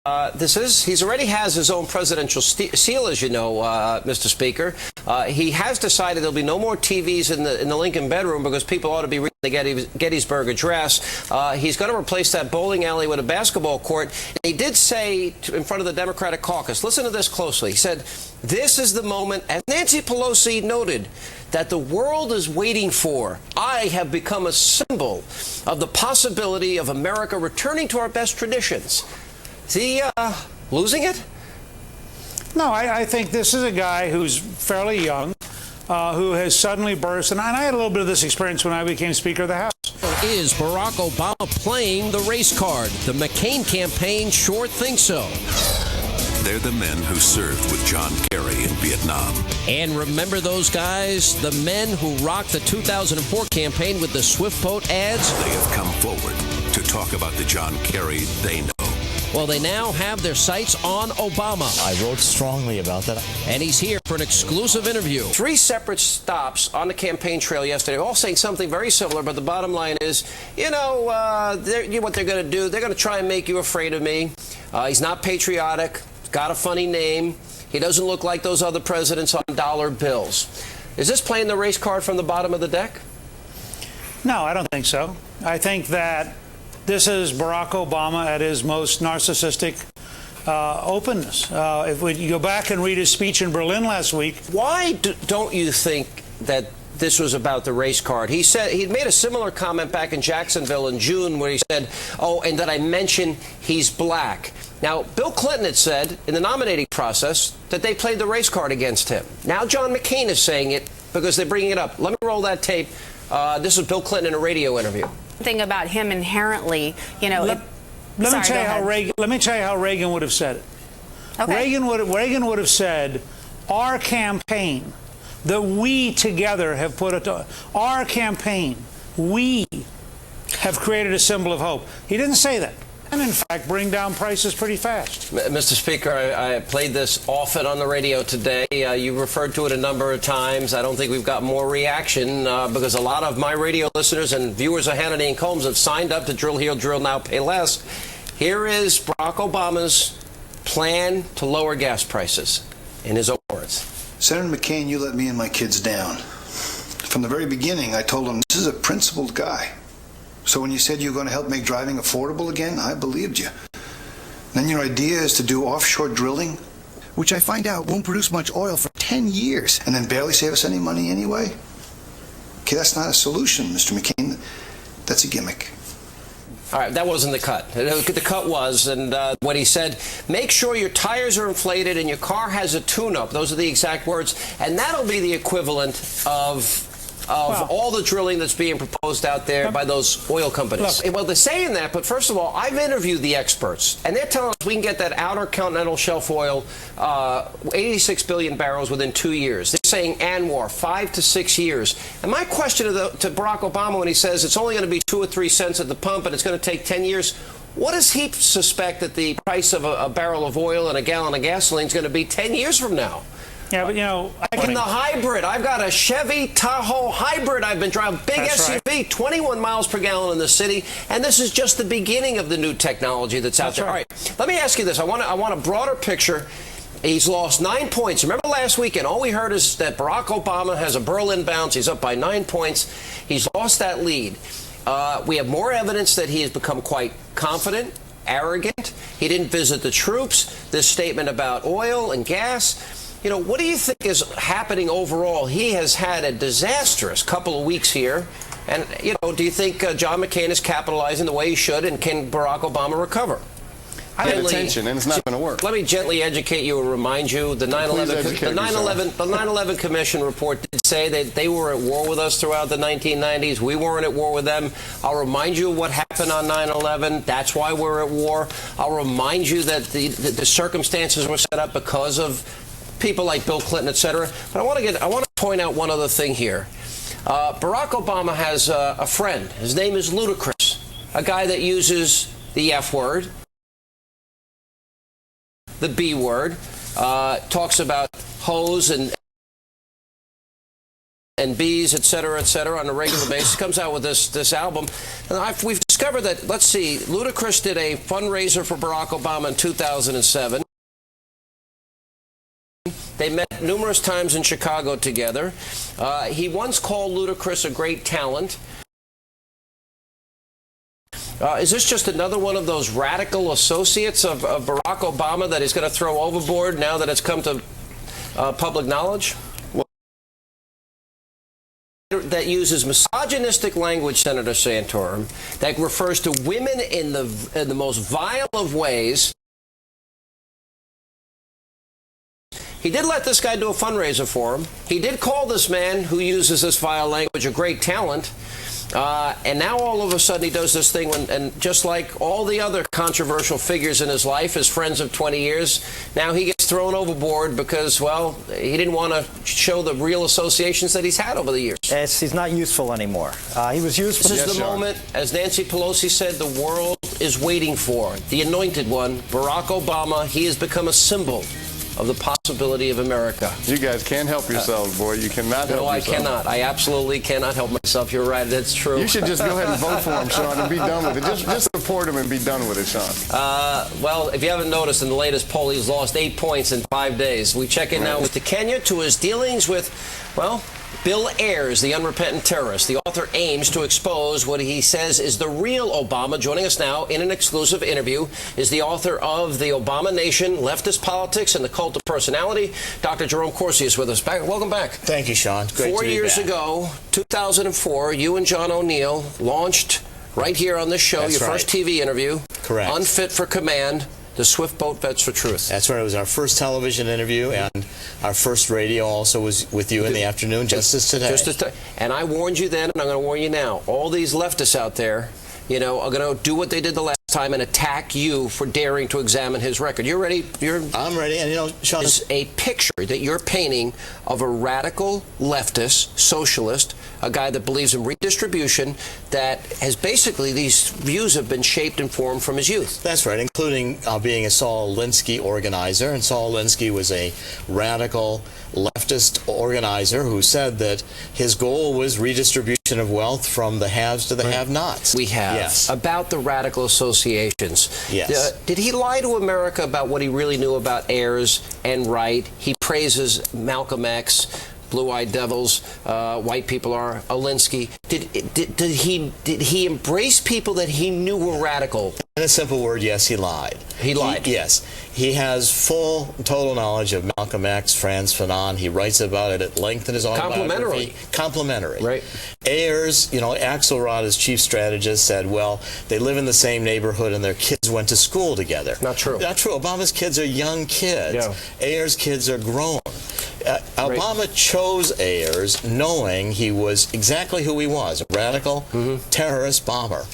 He's already has his own presidential seal, as you know, Mr. Speaker. He has decided there'll be no more TVs in the Lincoln bedroom because people ought to be reading the Gettysburg Address. He's going to replace that bowling alley with a basketball court. And he did say in front of the Democratic caucus, listen to this closely. He said, "This is the moment, as Nancy Pelosi noted, that the world is waiting for. I have become a symbol of the possibility of America returning to our best traditions." Is he losing it? No, I think this is a guy who's fairly young, who has suddenly burst. And I had a little bit of this experience when I became Speaker of the House. Is Barack Obama playing the race card? The McCain campaign sure thinks so. They're the men who served with John Kerry in Vietnam. And remember those guys? The men who rocked the 2004 campaign with the Swift Boat ads? They have come forward to talk about the John Kerry they know. Well, they now have their sights on Obama. I wrote strongly about that. And he's here for an exclusive interview. 3 separate stops on the campaign trail yesterday, all saying something very similar, but the bottom line is, what they're going to do, they're going to try and make you afraid of me. He's not patriotic. He's got a funny name. He doesn't look like those other presidents on dollar bills. Is this playing the race card from the bottom of the deck? No, I don't think so. I think that this is Barack Obama at his most narcissistic openness. If you go back and read his speech in Berlin last week. Why don't you think that this was about the race card? He said he'd made a similar comment back in Jacksonville in June where he said, "Oh, and that I mentioned he's black." Now, Bill Clinton had said in the nominating process that they played the race card against him. Now John McCain is saying it because they're bringing it up. Let me roll that tape. This was Bill Clinton in a radio interview. Thing about him inherently, Let me tell you how Reagan would have said it. Okay. Reagan would have said, "Our campaign that we together have put it to, our campaign, we have created a symbol of hope." He didn't say that. And in fact, bring down prices pretty fast. Mr. Speaker, I played this often on the radio today. You referred to it a number of times. I don't think we've got more reaction because a lot of my radio listeners and viewers of Hannity and Colmes have signed up to Drill Here, Drill Now, Pay Less. Here is Barack Obama's plan to lower gas prices in his own words. Senator McCain, you let me and my kids down. From the very beginning, I told him this is a principled guy. So when you said you were going to help make driving affordable again, I believed you. Then your idea is to do offshore drilling, which I find out won't produce much oil for 10 years, and then barely save us any money anyway? Okay, that's not a solution, Mr. McCain. That's a gimmick. All right, that wasn't the cut. The cut was, and what he said, make sure your tires are inflated and your car has a tune-up. Those are the exact words. And that'll be the equivalent of all the drilling that's being proposed out there by those oil companies. Well, they're saying that, but first of all, I've interviewed the experts, and they're telling us we can get that outer continental shelf oil, 86 billion barrels within 2 years. They're saying ANWR, 5 to 6 years. And my question to Barack Obama when he says it's only going to be 2 or 3 cents at the pump and it's going to take 10 years, what does he suspect that the price of a barrel of oil and a gallon of gasoline is going to be 10 years from now? Yeah, but in the hybrid, I've got a Chevy Tahoe hybrid I've been driving, big SUV, right. 21 miles per gallon in the city, and this is just the beginning of the new technology that's out there. Right. All right, let me ask you this. I want a broader picture. He's lost 9 points. Remember last weekend, all we heard is that Barack Obama has a Berlin bounce. He's up by 9 points. He's lost that lead. We have more evidence that he has become quite confident, arrogant. He didn't visit the troops. This statement about oil and gas. What do you think is happening overall? He has had a disastrous couple of weeks here. And, do you think John McCain is capitalizing the way he should, and can Barack Obama recover? Pay attention, and it's not going to work. Let me gently educate you and remind you, the 9/11 Commission report did say that they were at war with us throughout the 1990s. We weren't at war with them. I'll remind you of what happened on 9/11. That's why we're at war. I'll remind you that the circumstances were set up because of people like Bill Clinton, etc. But I want to point out one other thing here. Barack Obama has a friend. His name is Ludacris, a guy that uses the F word, the B word, talks about hoes and and B's, et cetera, on a regular basis. Comes out with this album. And we've discovered that, let's see, Ludacris did a fundraiser for Barack Obama in 2007. They met numerous times in Chicago together. He once called Ludacris a great talent. Is this just another one of those radical associates of Barack Obama that he's going to throw overboard now that it's come to public knowledge? That uses misogynistic language, Senator Santorum, that refers to women in the most vile of ways. He did let this guy do a fundraiser for him. He did call this man who uses this vile language a great talent. And now all of a sudden he does this thing, and just like all the other controversial figures in his life, his friends of 20 years, now he gets thrown overboard because, well, he didn't want to show the real associations that he's had over the years. He's not useful anymore. He was useful. This is the moment, as Nancy Pelosi said, the world is waiting for. The anointed one, Barack Obama. He has become a symbol of the possibility of America. You guys can't help yourselves, boy. You cannot help yourself. No, I cannot. I absolutely cannot help myself. You're right. That's true. You should just go ahead and vote for him, Sean, and be done with it. Just support him and be done with it, Sean. Well, if you haven't noticed, in the latest poll, he's lost 8 points in 5 days. We check in now with Kenya to his dealings with, well, Bill Ayers, the unrepentant terrorist. The author aims to expose what he says is the real Obama. Joining us now in an exclusive interview is the author of The Obama Nation, Leftist Politics and the Cult of Personality. Dr. Jerome Corsi is with us. Welcome back. Thank you, Sean. Great 4 to be years back. ago, 2004, you and John O'Neill launched right here on this show, That's your first TV interview. Correct. Unfit for Command. The Swift Boat Vets for Truth. That's right. It was our first television interview, and our first radio also was with you in the afternoon, just as today. And I warned you then, and I'm going to warn you now. All these leftists out there, you know, are going to do what they did the last time and attack you for daring to examine his record. You're ready? I'm ready. And, you know, Sean, is a picture that you're painting of a radical leftist, socialist, a guy that believes in redistribution, that has basically, these views have been shaped and formed from his youth. That's right, including being a Saul Alinsky organizer. And Saul Alinsky was a radical leftist organizer who said that his goal was redistribution of wealth from the haves to the have-nots. We have. About the radical associations. Yes. Did he lie to America about what he really knew about Ayers and Wright? He praises Malcolm X, Blue-Eyed Devils, white people are Alinsky. Did he embrace people that he knew were radical? In a simple word, yes, he lied. He lied. Yes. He has full, total knowledge of Malcolm X, Frantz Fanon. He writes about it at length in his autobiography. Complimentary. Right. Ayers, you know, Axelrod, as chief strategist, said, well, they live in the same neighborhood and their kids went to school together. Not true. Not true. Obama's kids are young kids. Yeah. Ayers' kids are grown. Obama chose Ayers knowing he was exactly who he was, a radical terrorist bomber.